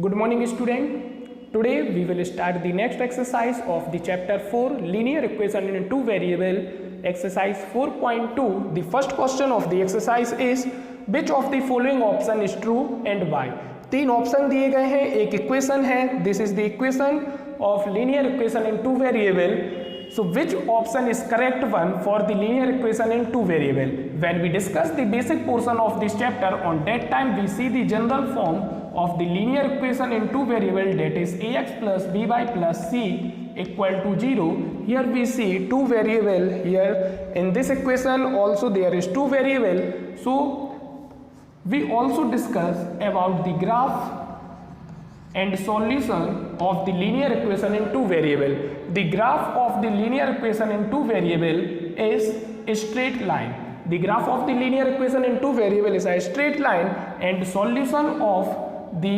Good morning student. Today we will start the next exercise of the chapter 4 linear equation in two variable exercise 4.2. The first question of the exercise is which of the following option is true and why. तीन option दिए गए हैं, एक equation है, this is the equation of linear equation in two variable. So which option is correct one for the linear equation in two variable? When we discuss the basic portion of this chapter, on that time we see the general form of the linear equation in two variable, that is ax plus by plus c equal to 0. Here we see two variable. Here in this equation also there is two variable. So we also discuss about the graph and solution of the linear equation in two variable. The graph of the linear equation in two variable is a straight line. The graph of the linear equation in two variable is a straight line, and solution of the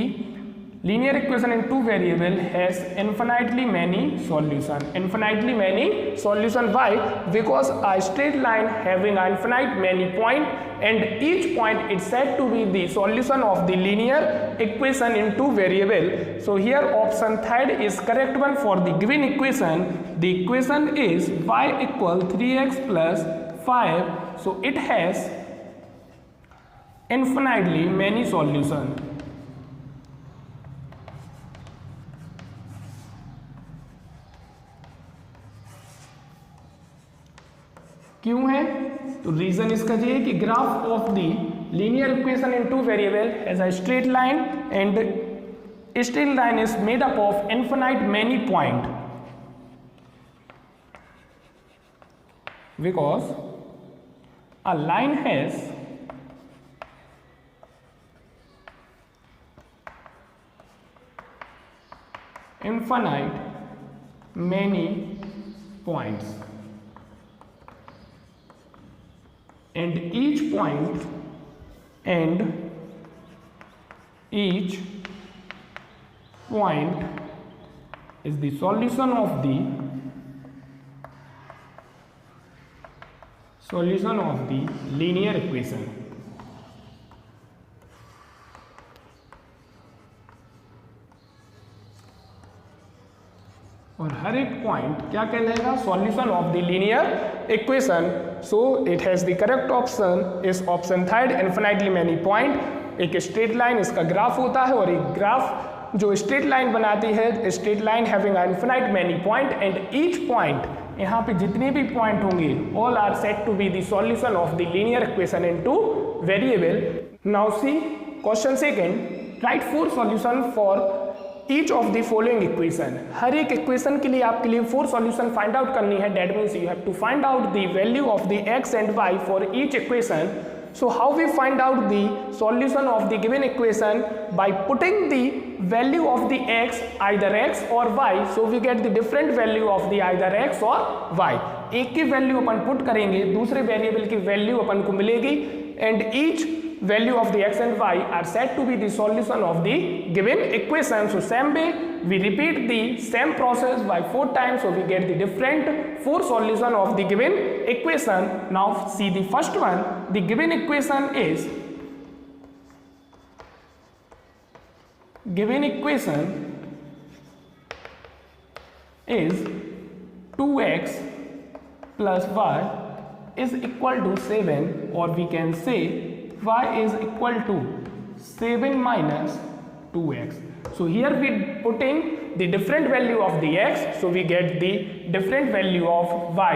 linear equation in two variable has infinitely many solution. Infinitely many solution. Why? Because a straight line having infinite many point, and each point is said to be the solution of the linear equation in two variable. So here option third is correct one for the given equation. The equation is y equal 3x plus 5. So it has infinitely many solution. क्यों है? तो reason इसका ये है कि graph of the linear equation in two variable as a straight line, and straight line is made up of infinite many point, because a line has infinite many points, and each point is the solution of the linear equation. और हर एक point क्या कहलाएगा? Solution of the linear equation. So it has the correct option is option third, infinitely many point. एक straight line इसका graph होता है, और एक ग्राफ जो स्ट्रेट लाइन बनाती है, straight line having infinite many point, and each point, यहाँ पे जितने भी पॉइंट होंगे all are set to be the solution of the linear equation in two variable. Now see question second, write four solution for each of the following equation. हर एक equation के लिए आपके लिए फोर सॉल्यूशन फाइंड आउट करनी है. That means you have to find out the value of the x and y for each equation. So how we find out the solution of the given equation? By putting the value of the x, either x or y. So we get the different value of the either x or y. एक की value अपन put करेंगे, दूसरे variable की value अपन को मिलेगी, and each value of the x and y are said to be the solution of the given equation. So same way we repeat the same process by 4 times, so we get the different 4 solution of the given equation. Now see the first one. The given equation is is 2x plus y is equal to 7, or we can say y is equal to 7 minus 2x. So here we putting the different value of the x, so we get the different value of y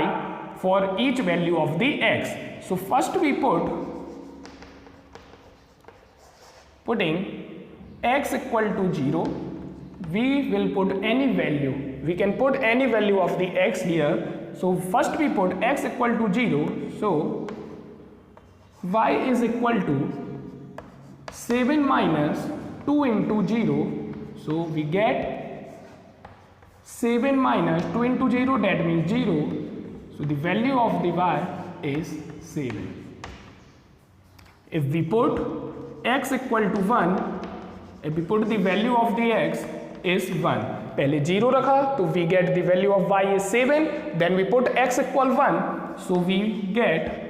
for each value of the x. So first we putting x equal to 0, we will put any value. We can put any value of the x here. So first we put x equal to 0, so y is equal to 7 minus 2 into 0, so we get 7 minus 2 into 0, that means 0. So the value of the y is 7. If we put x equal to 1, if we put the value of the x is 1, पहले 0 रखा, तो we get the value of y is 7, then we put x equal 1, so we get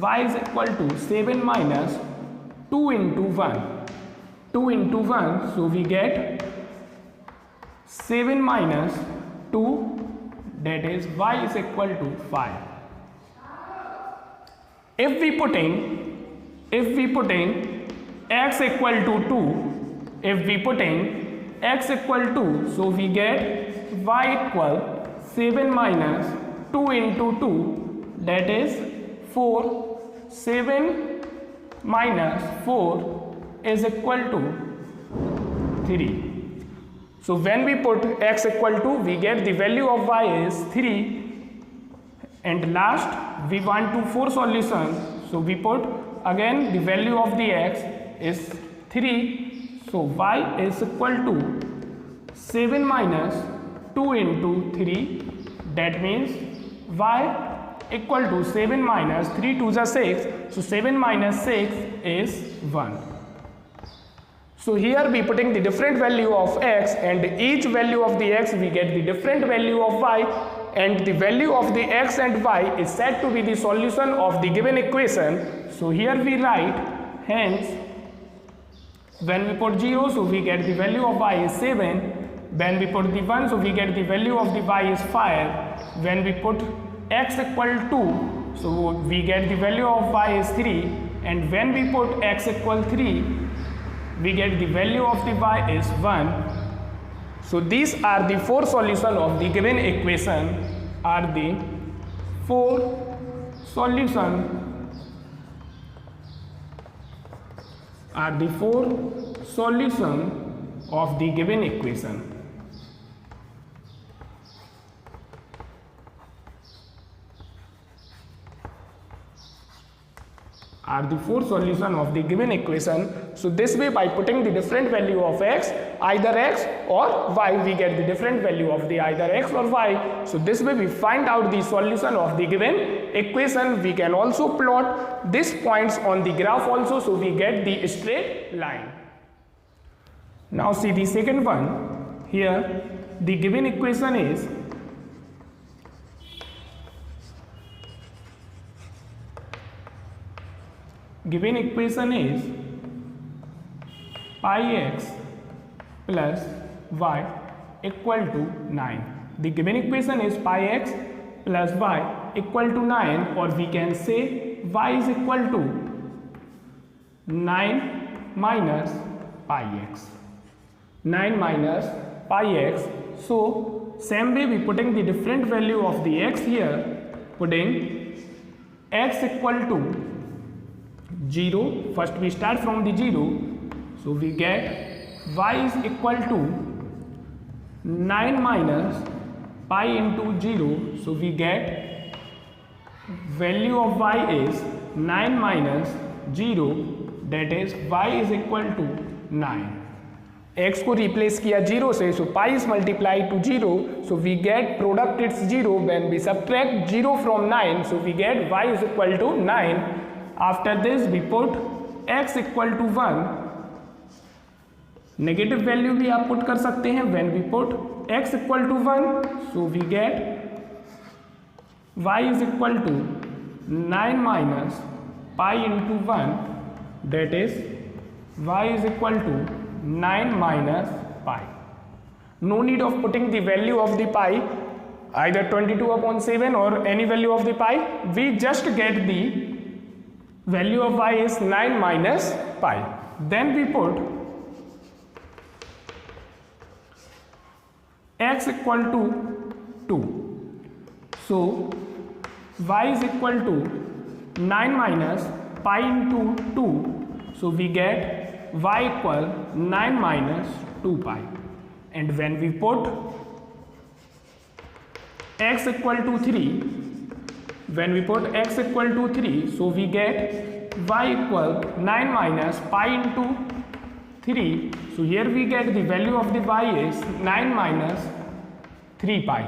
y is equal to 7 minus 2 into 1. 2 into 1, so we get 7 minus 2, that is y is equal to 5. If we put in x equal to 2, if we put in x equal to, so we get y equal 7 minus 2 into 2, that is 4. 7 minus 4 is equal to 3. So when we put x equal to, we get the value of y is 3, and last we want to force solution, so we put again the value of the x is 3, so y is equal to 7 minus 2 into 3, that means y equal to 7 minus 3 to the 6, so 7 minus 6 is 1. So here we putting the different value of x, and each value of the x we get the different value of y, and the value of the x and y is said to be the solution of the given equation. So here we write, hence when we put 0, so we get the value of y is 7, when we put the 1, so we get the value of the y is 5, when we put x equal to, so we get the value of y is 3, and when we put x equal 3, we get the value of the y is 1. So these are the 4 solutions of the given equation, are the 4 solutions of the given equation. Are the 4 solutions of the given equation. So this way, by putting the different value of x, either x or y, we get the different value of the either x or y. So this way we find out the solution of the given equation. We can also plot these points on the graph also, so we get the straight line. Now see the second one. Here the given equation is pi x plus y equal to 9. The given equation is pi x plus y equal to 9, or we can say y is equal to 9 minus pi x. 9 minus pi x. So same way we putting the different value of the x here, putting x equal to 0, first we start from the 0, so we get y is equal to 9 minus pi into 0, so we get value of y is 9 minus 0, that is y is equal to 9. x को replace किया 0 से, so pi is multiplied to 0, so we get product it's 0. When we subtract 0 from 9, so we get y is equal to 9. After this we put x equal to 1. Negative value भी आप put कर सकते हैं. When we put x equal to 1, so we get y is equal to 9 minus pi into 1, that is y is equal to 9 minus pi. No need of putting the value of the pi, either 22/7 or any value of the pi. We just get the value of y is 9 minus pi. Then we put x equal to 2. So y is equal to 9 minus pi into 2. So we get y equal 9 minus 2 pi. And when we put x equal to 3, when we put x equal to 3, so we get y equal 9 minus pi into 3. So here we get the value of the y is 9 minus 3 pi.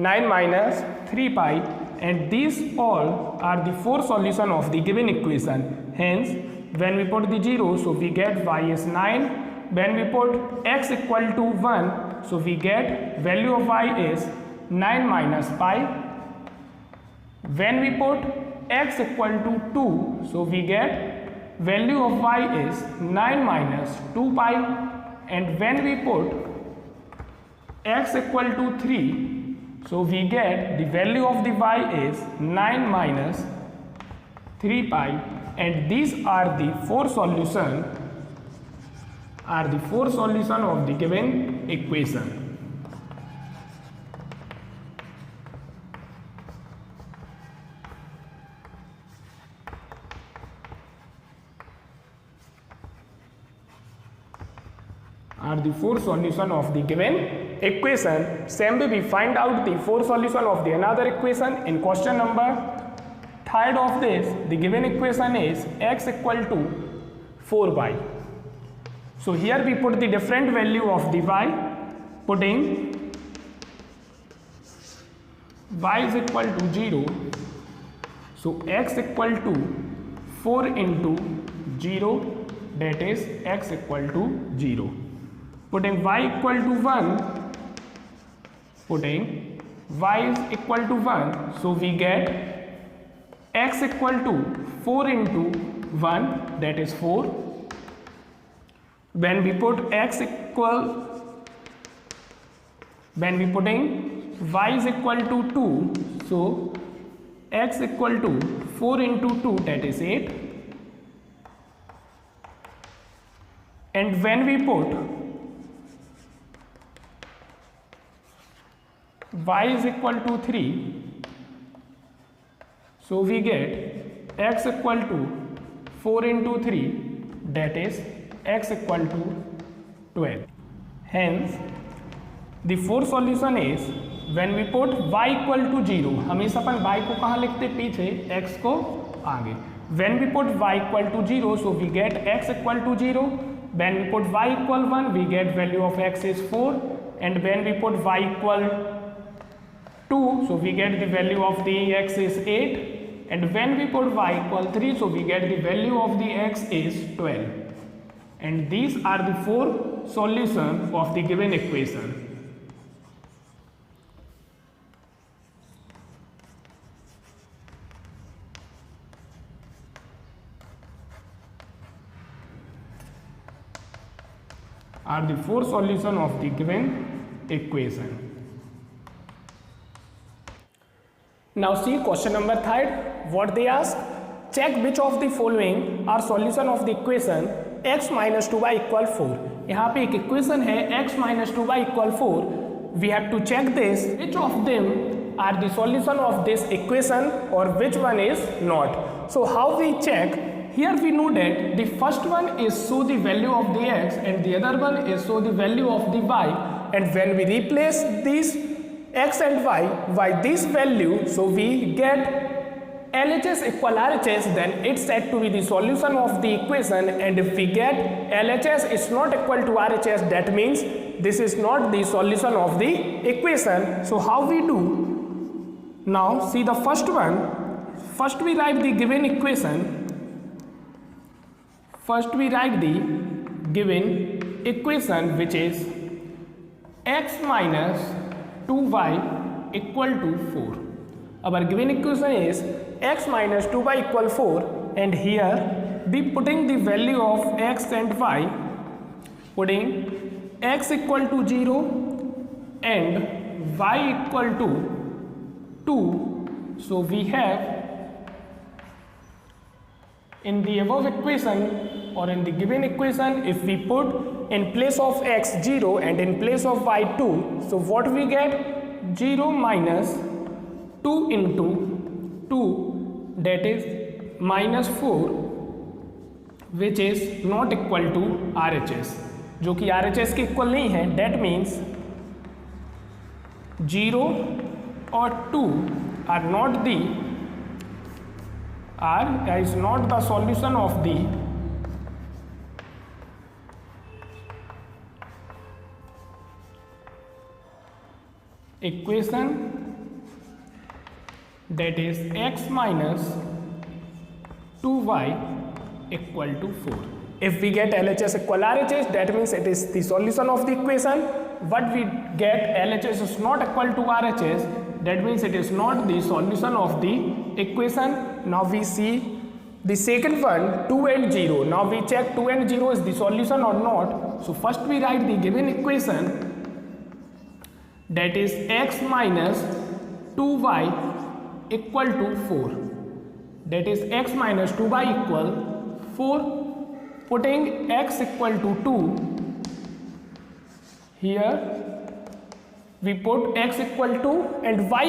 9 minus 3 pi, and these all are the 4 solutions of the given equation. Hence, when we put the 0, so we get y is 9. When we put x equal to 1, so we get value of y is 9 minus pi. When we put x equal to 2, so we get value of y is 9 minus 2 pi, and when we put x equal to 3, so we get the value of the y is 9 minus 3 pi, and these are the four solution of the given equation. Are the four solution of the given equation. Same way we find out the four solution of the another equation in question number 3rd of this. The given equation is x equal to 4y. So here we put the different value of the y, putting y is equal to 0. So x equal to 4 into 0, that is x equal to 0. Putting y equal to 1, putting y is equal to 1, so we get x equal to 4 into 1, that is 4. When we put when we putting y is equal to 2, so x equal to 4 into 2, that is 8. And when we put y is equal to 3, so we get x equal to 4 into 3, that is x equal to 12. Hence the fourth solution is when we put y equal to 0, हमेशा अपन y को कहाँ लिखते, पीछे, x को आगे. When we put y equal to 0, so we get x equal to 0. When we put y equal 1, we get value of x is 4, and when we put y equal 2, so we get the value of the x is 8, and when we put y equal 3, so we get the value of the x is 12. And these are the four solutions of the given equation. Are the four solution of the given equation. Now see question number 3rd. What they ask? Check which of the following are solution of the equation x minus 2y equal 4. यहाँ पे एक equation है x minus 2y equal 4. We have to check this. Which of them are the solution of this equation or which one is not? So how we check? Here we know that the first one is show the value of the x and the other one is show the value of the y, and when we replace these x and y by this value, so we get LHS equal RHS, then it's said to be the solution of the equation. And if we get LHS is not equal to RHS, that means this is not the solution of the equation. So how we do? Now see the first one. First we write the given equation. First we write the given equation, which is x minus 2y equal to 4. Our given equation is x minus 2y equal 4, and here we putting the value of x and y, putting x equal to 0 and y equal to 2. So we have in the above equation or in the given equation, if we put in place of x 0 and in place of y 2, so what we get? 0 minus 2 into 2, that is minus 4, which is not equal to RHS, जो कि RHS के equal नहीं है. That means 0 or 2 are not the is not the solution of the equation, that is x minus 2y equal to 4. If we get LHS equal RHS, that means it is the solution of the equation. But we get LHS is not equal to RHS, that means it is not the solution of the equation. Now we see The second one, 2 and 0. Now we check 2 and 0 is the solution or not. So first we write the given equation, that is x minus 2y equal to 4. That is x minus 2y equal 4. Putting x equal to 2, here we put x equal to and y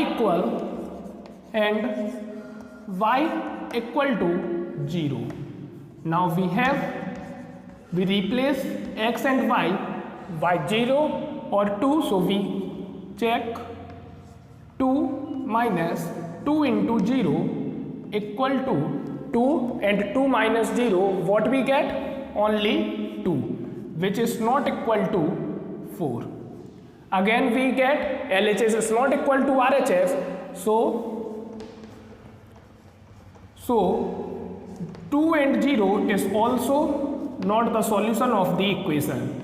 equal to 0. Now we replace x and y 0 or 2, so we check 2 minus 2 into 0 equal to 2, and 2 minus 0, what we get? Only 2, which is not equal to 4. Again we get LHS is not equal to RHS, so 2 and 0 is also not the solution of the equation.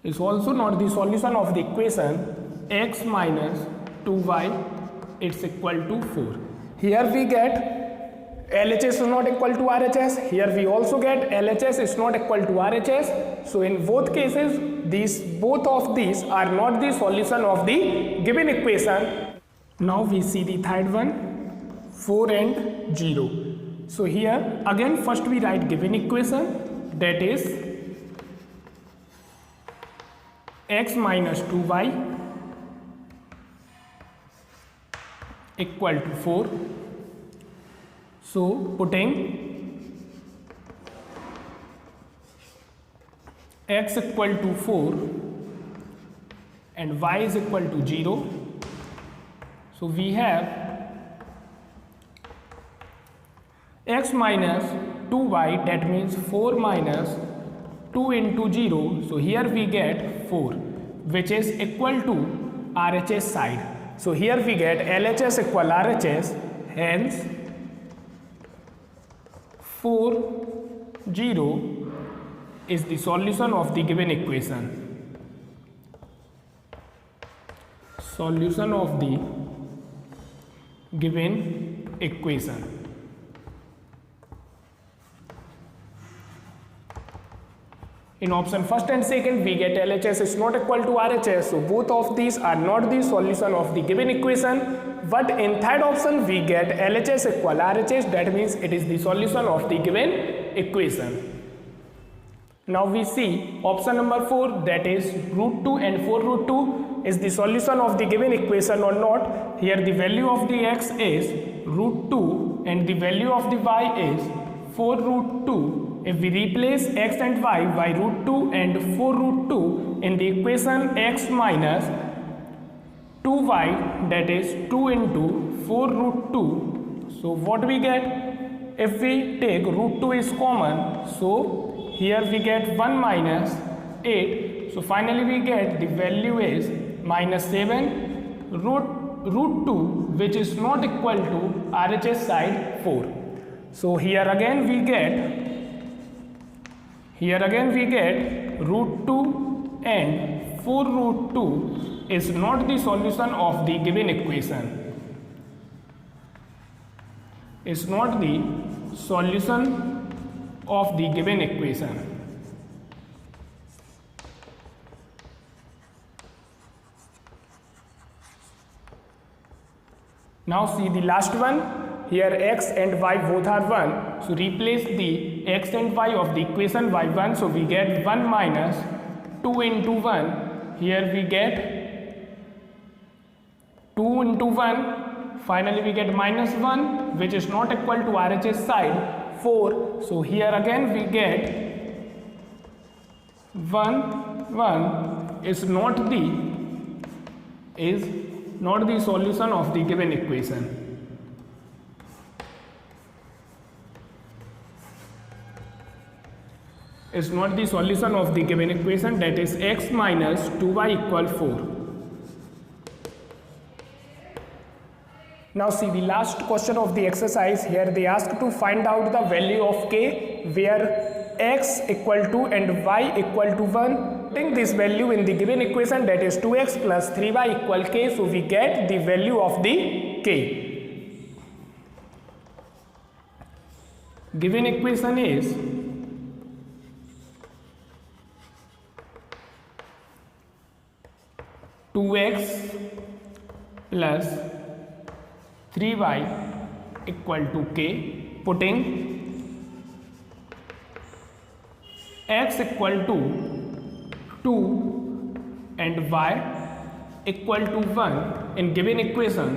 Is also not the solution of the equation x minus 2y it's equal to 4. Here we get LHS is not equal to RHS. Here we also get LHS is not equal to RHS. So in both cases, both of these are not the solution of the given equation. Now we see the third one, 4 and 0. So here again first we write given equation, that is x minus 2y equal to 4. So putting x equal to 4 and y is equal to 0. So we have x minus 2y, that means 4 minus 2 into 0. So here we get 4, which is equal to RHS side. So here we get LHS equal RHS, hence 4, 0 is the solution of the given equation. Solution of the given equation. In option first and second, we get LHS is not equal to RHS. So both of these are not the solution of the given equation. But in third option, we get LHS equal RHS. That means it is the solution of the given equation. Now we see option number 4, that is root 2 and 4 root 2 is the solution of the given equation or not. Here the value of the x is root 2 and the value of the y is 4 root 2. If we replace x and y by root 2 and 4 root 2 in the equation x minus 2y, that is 2 into 4 root 2. So what we get? If we take root 2 is common, so here we get 1 minus 8. So finally we get the value is minus 7 root 2, which is not equal to RHS side 4. So here again we get root 2 and 4 root 2 is not the solution of the given equation. Is not the solution of the given equation. Now see the last one. Here x and y both are 1. So replace the x and y of the equation y1. So we get 1 minus 2 into 1. Here we get 2 into 1. Finally we get minus 1, which is not equal to RHS side 4. So here again we get 1 is not the solution of the given equation. Is not the solution of the given equation, that is x minus 2y equal 4. Now see the last question of the exercise. Here they ask to find out the value of k where x equal to and y equal to 1. Putting this value in the given equation, that is 2x plus 3y equal k, so we get the value of the k. Given equation is 2x plus 3y equal to k. Putting x equal to 2 and y equal to 1 in given equation,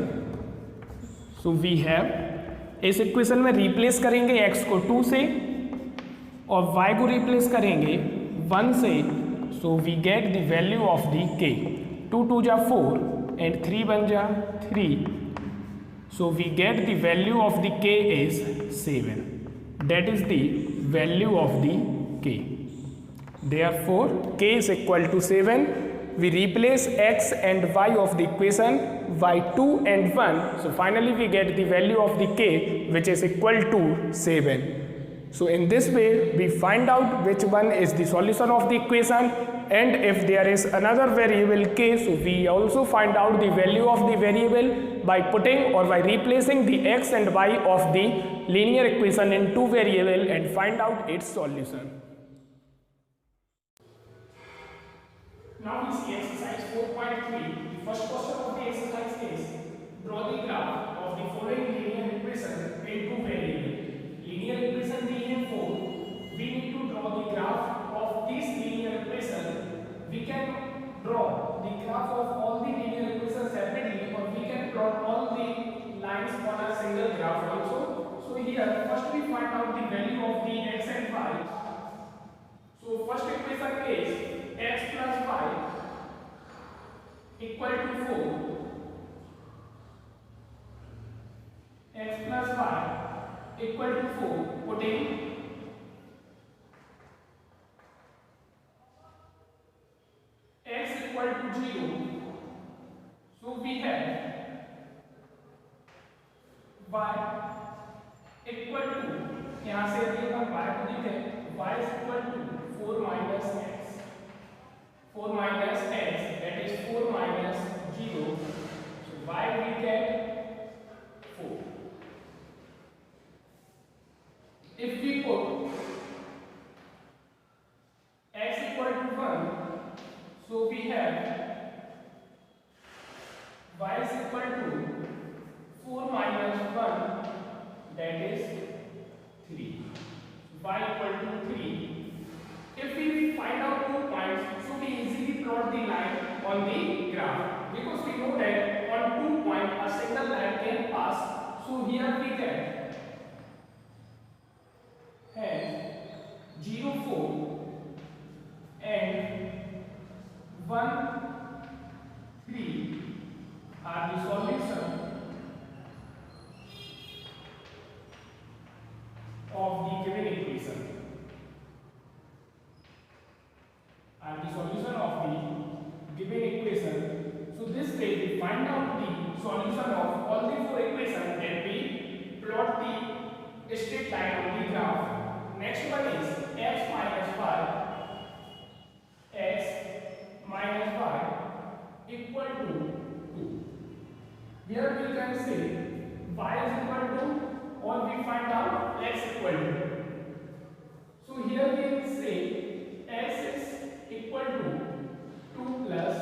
so we have, इस equation में replace करेंगे x को 2 से और y को replace करेंगे 1 से, so we get the value of the k. 2 2 जा 4 एंड 3 1 जा 3, so we get the value of the k is 7. That is the value of the k. Therefore k is equal to 7. We replace x and y of the equation by 2 and 1, so finally we get the value of the k, which is equal to 7. So in this way we find out which one is the solution of the equation, and if there is another variable k, so we also find out the value of the variable by putting or by replacing the x and y of the linear equation in two variable and find out its solution. Now we see exercise 4.3. The first question of the exercise is draw the graph of the following linear equation in two variables. Linear equation दी है 4. We need to draw the graph of this linear equation. We can draw the graph of all the linear equations separately, or we can plot all the lines on a single graph also. So here first we find out the value of the x and y. So first equation is x plus y equal to 4. X plus y equal to 4. Putting x equal to 0. So we have y equal to, यहाँ से यदि हम y को देखें, y is equal to 4 minus x. 4 minus x, that is 4 minus 0. So y we get 4. If we put x equal to 1, so we have y is equal to 4 minus 1, that is 3. Y equal to 3. If we find out 2 points, so we easily plot the line on the graph, because we know that on 2 points a single line can pass. So here we get has 0 4 and 1 3 are the solution of the given equation. The solution of the given equation. So this way we find out the solution of all the four equations and we plot the straight line on the graph. Next one is x minus y. X minus y equal to 2. Here we can say y is equal to, or we find out x equal to. So here we say x is equal to 2 plus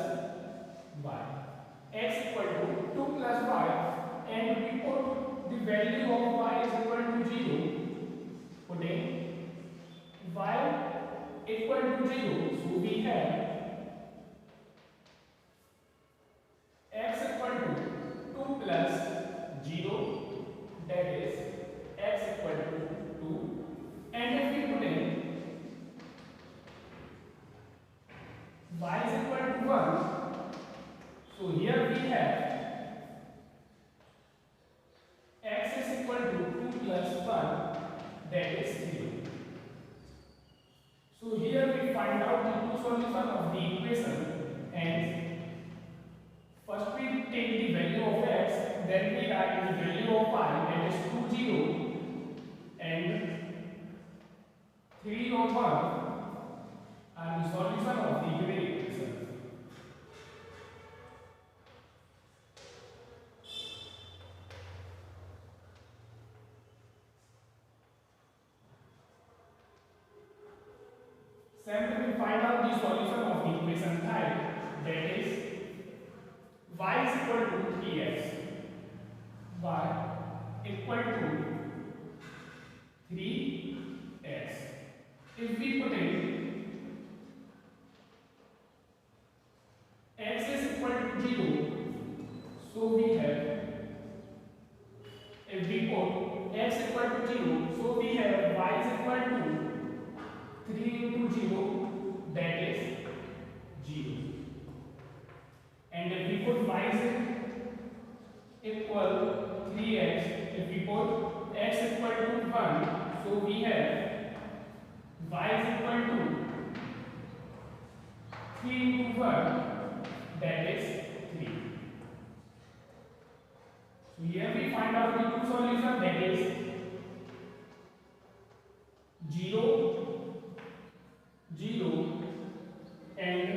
y. X equal to 2 plus y, and we put the value of y is equal to 0. Putting y equal to 0, so we have x equal to 2 plus 0, that is x equal to 2, and if we put in y is equal to 1, so here we have x is equal to 2 plus 1, that is 0. So here we find out the two solutions of the equation, and first we take the value of x, then we write the value of y, that is 2 0 and 3 of the one are the solution of the given equation. Then we find out the solution of the equation type, that is y is equal to 3x. Y equal to 3x. If we put in x is equal to 0, so we have, if we put x equal to 0, so we have y is equal to 3 into 0, that is 0. And if we put y is equal 3x, if we put x equal to 1, so we have y is equal to 3 into 1, that is 3. So here we find out the two solutions, that is 0, 0 and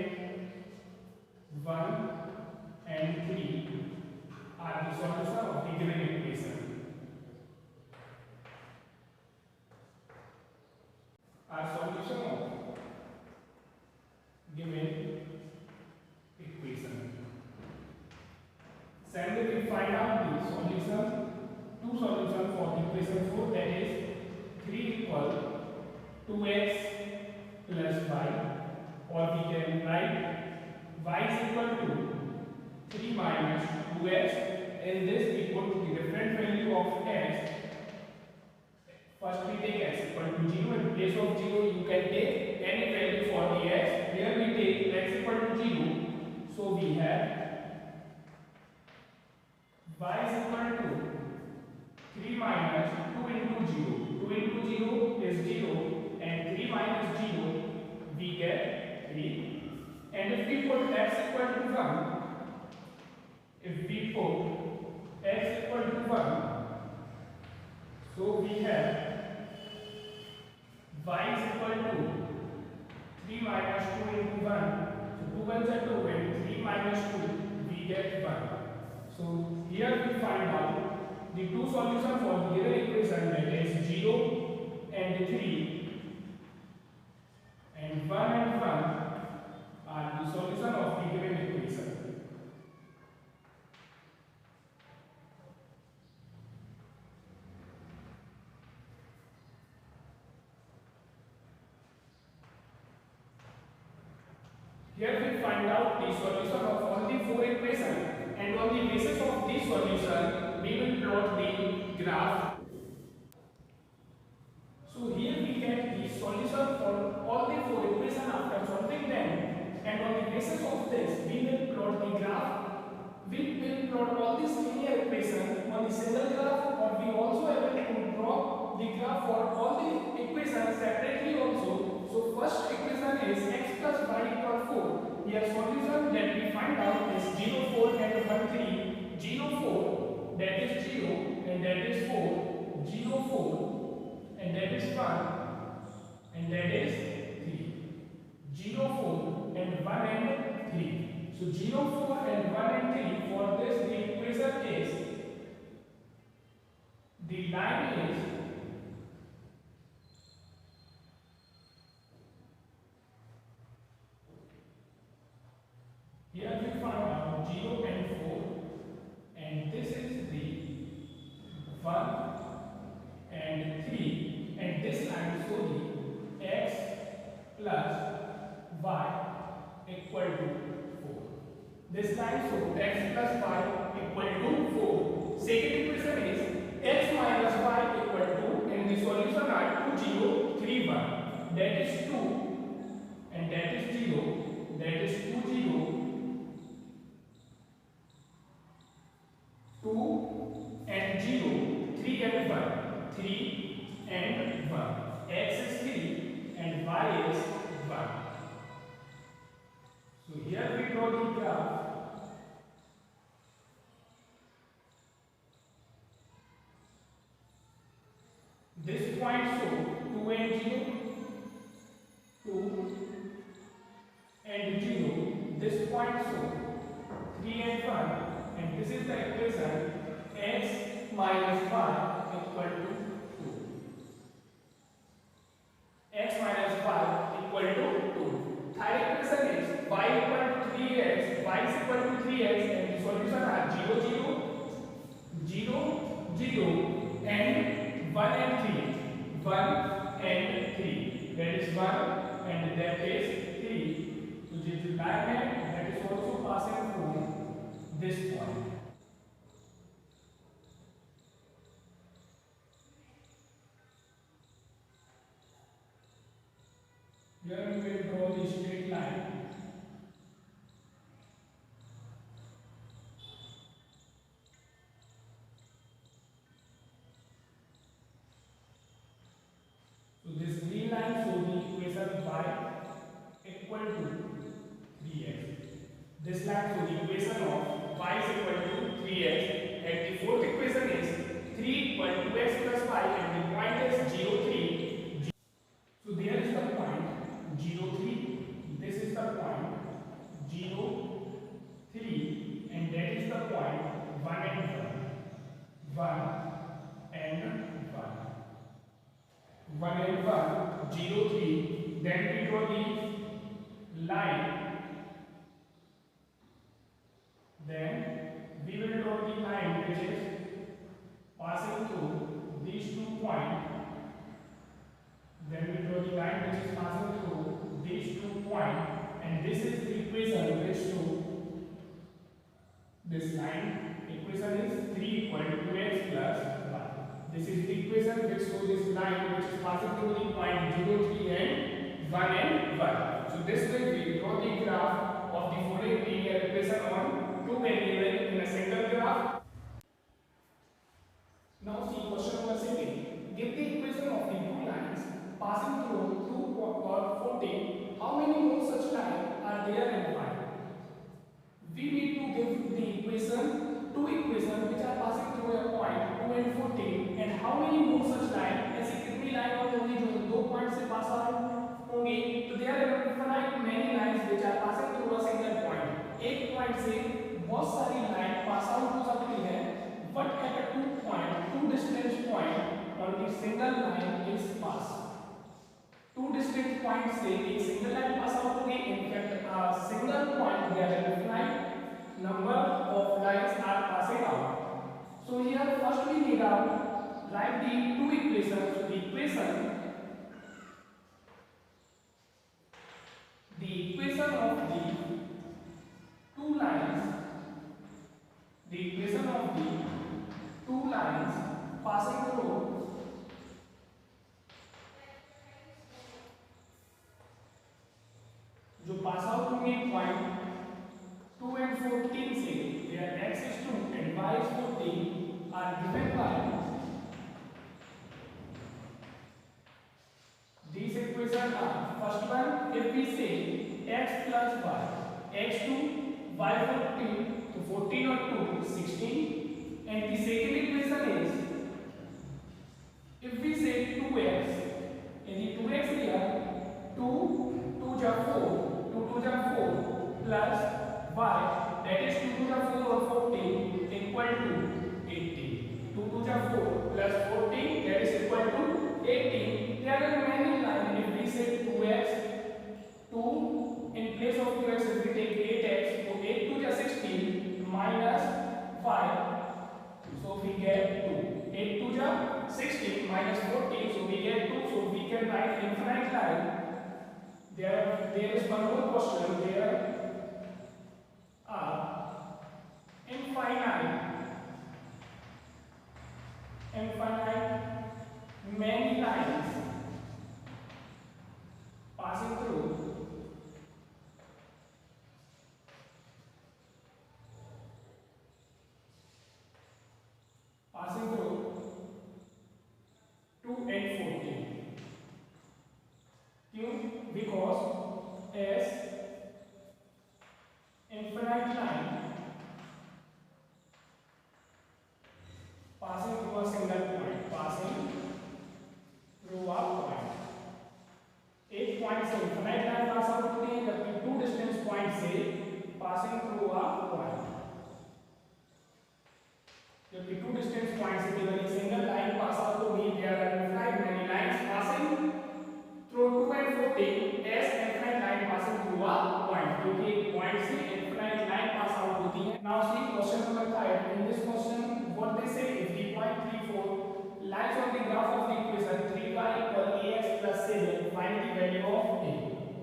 1 and 3 are the solution of the given equation. Are solution of given equation. Then we find out the solution, two solutions for the equation 4, that is 3 equal 2x plus y, or we can write y is equal to 3 minus 2x. In this we put the different value of x. First we take x equal to 0. In place of 0 you can take any value for the x. Here we take x equal to 0. So we have y is equal to 3 minus 2 into 0. 2 into 0 is 0 and 3 minus 0 we get 3. And if we put x equal to 1, if we put x equal to 1, so we have y is equal to 3 minus 2 into 1. So 2 ones are 2 and 3 minus 2 we get 1. So here we find out the two solutions for the given equation, that is 0 and 3, and 1 and 1 are the solution of the given equation. Here we find out the solution of all the four equations, and on the basis of this solution we will plot the graph. So here we get the solution for all the four equations after solving them, and on the basis of this we will plot the graph. We will plot all these linear equations on the single graph, or we also able to draw the graph for all the equations separately also. So first equation is x plus y equal 4. Here solution that we find out is 0, 4 and 1, 3. 0, 4, that is 0 and that is 4. 0, 4 and that is 1 and that is 3. 0, 4 and 1 and 3. So 0, 4 and 1 and 3, for this the equation is, the line is here we find out 0 and 4, and this is the 1 and 3, and this line show the x plus y equal to 4. This line shows x plus y equal to 4. Second equation is x minus y equal to, and the solution are 2, 0, 3, 1. That is 2 and that is 0. That is 2, 0, 2 and 0, 3 and 1, 3 and 1. X is 3 and y is 1. So here we draw the graph. This point show 2 and 0, is the equation x minus y equal to 2. X minus y equal to 2. Third equation is y equal to 3x, y is equal to 3x, and the solution are 0, 0, 0, 0, and 1 and 3. 1 and 3. That is 1 and that is 3. So this line that is also passing through this point. Here we will draw the straight line. So this green line shows the equation y equal to 3x. This line shows the equation of y is equal to 3x, and the fourth equation is 3 equal to x plus y, and the point is 0, 3. So there is the point 0, 3. This is the point 0, 3, and that is the point 1 and 1. 1 and 1. 1 and 1, 0, 3. Then we draw the line. Then we will draw the line which is passing through these 2 points. Then we draw the line which is passing through these 2 points, and this is the equation which shows this line. Equation is 3 equal to x plus y. This is the equation which shows this line which is passing through the point 0, 3 and 1 and 1. So this way we draw the graph of the following linear equation on 2 variables in a single graph. Now see question number 7. Give the equation of the two lines passing through 2 or 14. How many more such lines are there and why? We need to give the equation, two equations which are passing through a point 2 and 14, and how many more such lines, ऐसी कितनी line और होंगी जो दो point से pass out होंगी. तो there are infinite many lines which are passing through a single point. एक पॉइंट से बहुत सारी लाइन पास आउट हो सकती है, but at a two distant point only single line is pass. Two distant points से एक single line pass out होगी. In fact, a single point there are infinite number of lines are passing out. So here first we need to write the two equations. So the equation of the two lines, passing through जो pass out होंगे point 2 and 14 से, where x is 2 and y is 14 are given by these equations are, first one if we say x plus y, x2 y 14, so 14 or 2 16, and the second equation is if we say 2x, and the 2x here 2 2 ja 4, 2 2 ja 4 plus y, that is 2 2 ja 4 or 14 equal to 18. 2 2 ja 4 plus 14, that is equal to 18. There are many lines. If we say 2x, 2 in place of 2x if we take 8x, so 8 2 ja 16 minus 5, so we get 2. 8 2 ja 16 minus 14, so we get 2. So we can write infinite line. There is one more question. There are infinite many lines passing through passing through 2 and 14. क्यों? Because as 8.34 lies on the graph of the equation 3y equal ax plus 7. Find the value of a.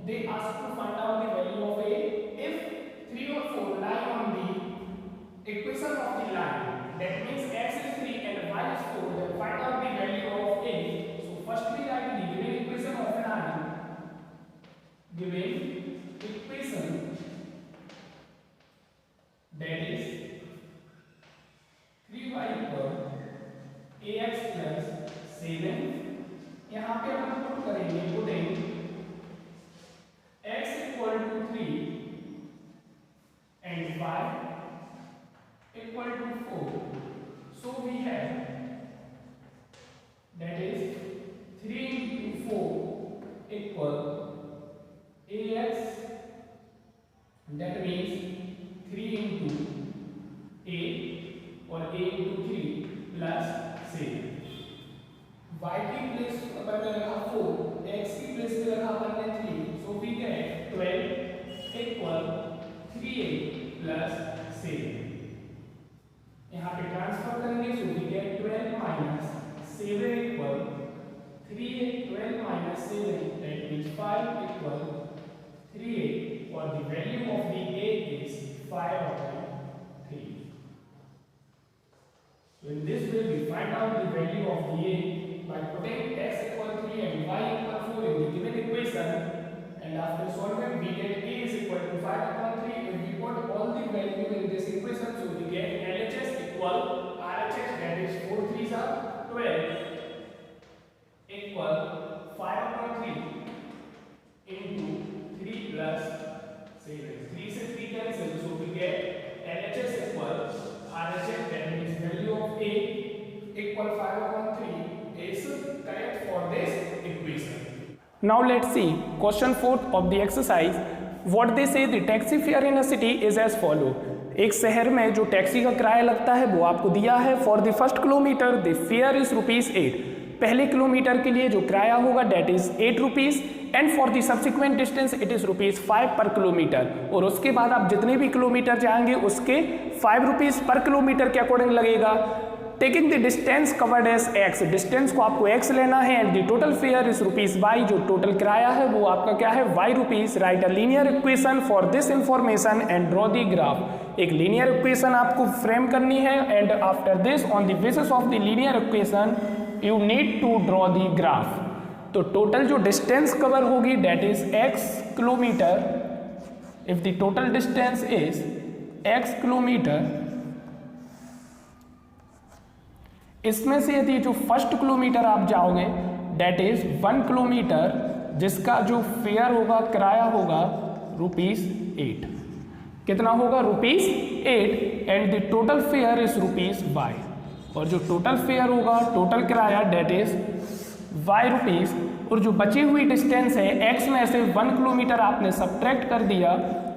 They ask to find out the value of a if 3 or 4 lie on the equation of the line. That means x is 3 and y is 4. Then find out the value of a. So firstly write the given equation of an line. Given equation that is 3y equal ax plus 7. यहाँ पे हम put करेंगे putting x equal to 3 and y equal to 4. So we have that is 3 into 4 equal ax, that means 3 into a or a into 3 plus 7. y की place पर रखा 4, x की place पे रखा अपन ने 3, so we get 12 equal 3a plus 7. यहाँ पे transfer करेंगे so we get 12 minus 7 equal 3a. 12 minus 7 that means 5 equal 3a, or the value of the a is 5/3. So in this way we find out the value of the a by putting x equal 3 and y equal 4 in the given equation, and after solving we get a is equal to 5/3. If we put all the value in this equation, so we get LHS equal RHS, that is 4 3s are 12 equal 5/3 into 3 plus 7. 3 से 3 cancel, so we get LHS equal RHS, that means value of a equal 5/3 is correct for this equation. Now let's see question 4th of the exercise. What they say the taxi fare in a city is as follow. एक शहर में जो taxi का किराया लगता है वो आपको दिया है. For the first kilometre the fare is ₹8. पहले किलोमीटर के लिए जो किराया होगा that is ₹8 and for the subsequent distance it is ₹5 पर किलोमीटर. और उसके बाद आप जितने भी किलोमीटर जाएंगे उसके ₹5 पर किलोमीटर के अकॉर्डिंग लगेगा. Taking the distance covered as x, distance को आपको x लेना है and the total fare is ₹y, जो टोटल किराया है वो आपका क्या है ₹y. Write a linear equation for this information and draw the graph. एक लीनियर इक्वेशन आपको फ्रेम करनी है and after this on the basis of the linear equation you need to draw the graph. तो total जो distance cover होगी that is x kilometre. If the total distance is x kilometre, इसमें से यदि जो first kilometre आप जाओगे date is 1 kilometre, जिसका जो फेयर होगा किराया होगा ₹8. कितना होगा ₹8 and the total fare is ₹y. और जो टोटल फेयर होगा टोटल किराया डेट इज ₹y. और जो बची हुई डिस्टेंस है x में से 1 किलोमीटर आपने सब्ट्रैक्ट कर दिया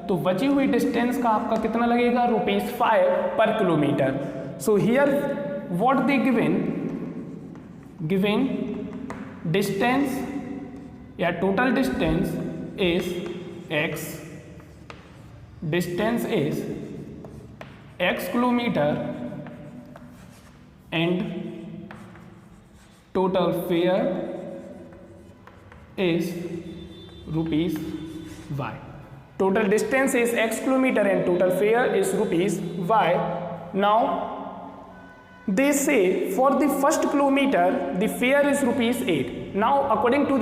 तो बची हुई डिस्टेंस का आपका कितना लगेगा ₹5 पर kilometre. So here what they given distance या total distance is x, distance is x kilometer and total fare is ₹y. Total distance is x kilometer and total fare is ₹y. Now they say for the first kilometer the fare is ₹8. Now according to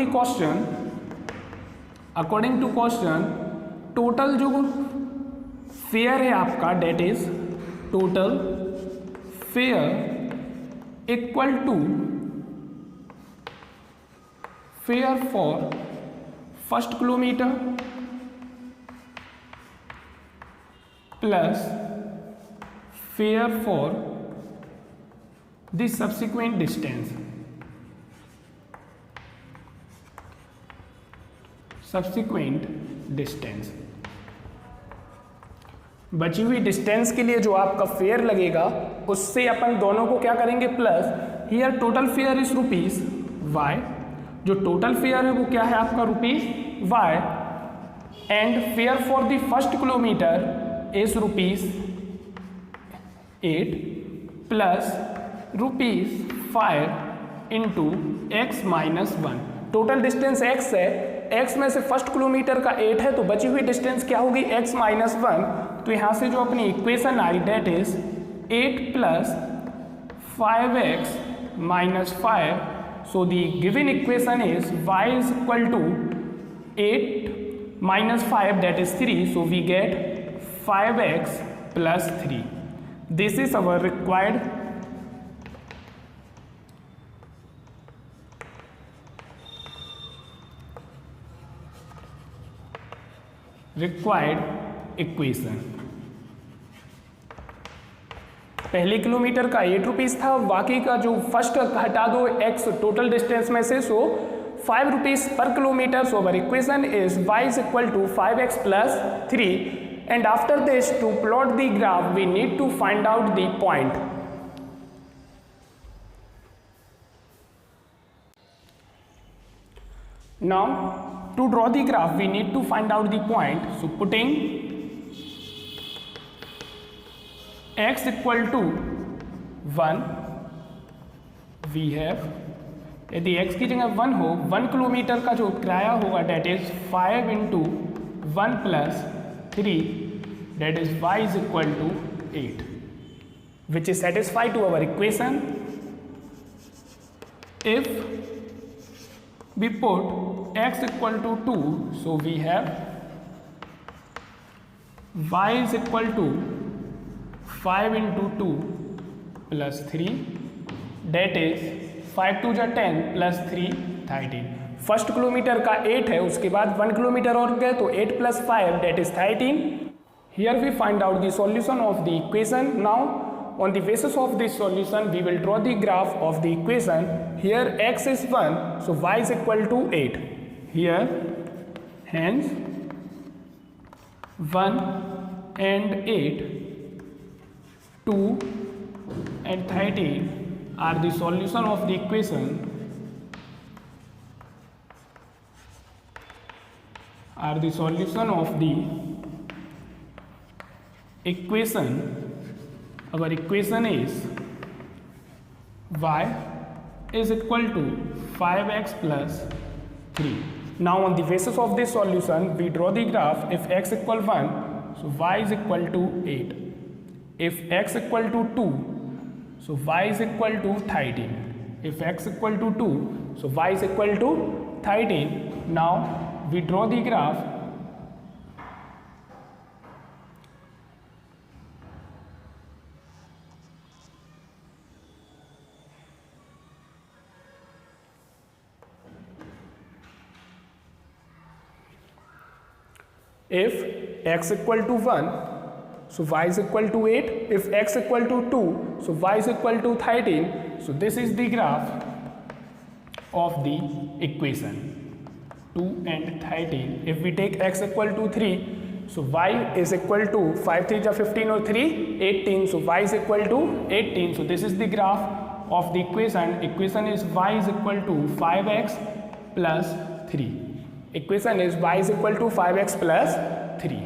question total जो fare है आपका that is total fare equal to fare for first kilometer plus fare for the subsequent distance. बची हुई distance के लिए जो आपका fair लगेगा उससे अपन दोनों को क्या करेंगे plus. Here total fare is ₹y. जो टोटल फेयर है वो क्या है आपका ₹y and fair for the first kilometre is ₹8 plus ₹5 into x minus 1। Total distance x है, x में से फर्स्ट किलोमीटर का 8 है, तो बची हुई डिस्टेंस क्या होगी x माइनस 1। तो यहाँ से जो अपनी इक्वेशन आई that is 8 plus 5x minus 5. So the given equation is y is equal to 8 minus 5, that is 3. So we get 5x plus 3. This is our required equation. पहले kilometre का ₹8 था, बाकी का जो फर्स्ट हटा दो x टोटल डिस्टेंस में से, सो ₹5 पर kilometre. So our equation is y is equal to 5x plus 3. And after this to plot the graph we need to find out the point. Now to draw the graph we need to find out the point. So putting x equal to 1 we have, यदि x की जगह 1 हो, 1 kilometre का जो किराया होगा that is 5 into 1 plus 3, that is y is equal to 8, which is satisfied to our equation. If we put x equal to 2, so we have y is equal to 5 into 2 plus 3, that is 5 2 जा 10 plus 3 13. First kilometre का 8 है, उसके बाद 1 kilometre और गए तो 8 plus 5 that is 13. Here we find out the solution of the equation. Now on the basis of this solution we will draw the graph of the equation. Here x is 1, so y is equal to 8. Here hence 1 and 8, 2 and 13 are the solution of the equation, Our equation is y is equal to 5x plus 3. Now on the basis of this solution we draw the graph. If x equal 1, so y is equal to 8. If x equal to 2, so y is equal to 13. If x equal to 2, so y is equal to 13. Now we draw the graph. If x equal to 1, so y is equal to 8. If x equal to 2, so y is equal to 13. So this is the graph of the equation 2 and 13. If we take x equal to 3, so y is equal to 5 3 ja 15 or 3 18. So y is equal to 18. So this is the graph of the equation. Equation is y is equal to 5x plus 3. Equation is y is equal to 5x plus 3.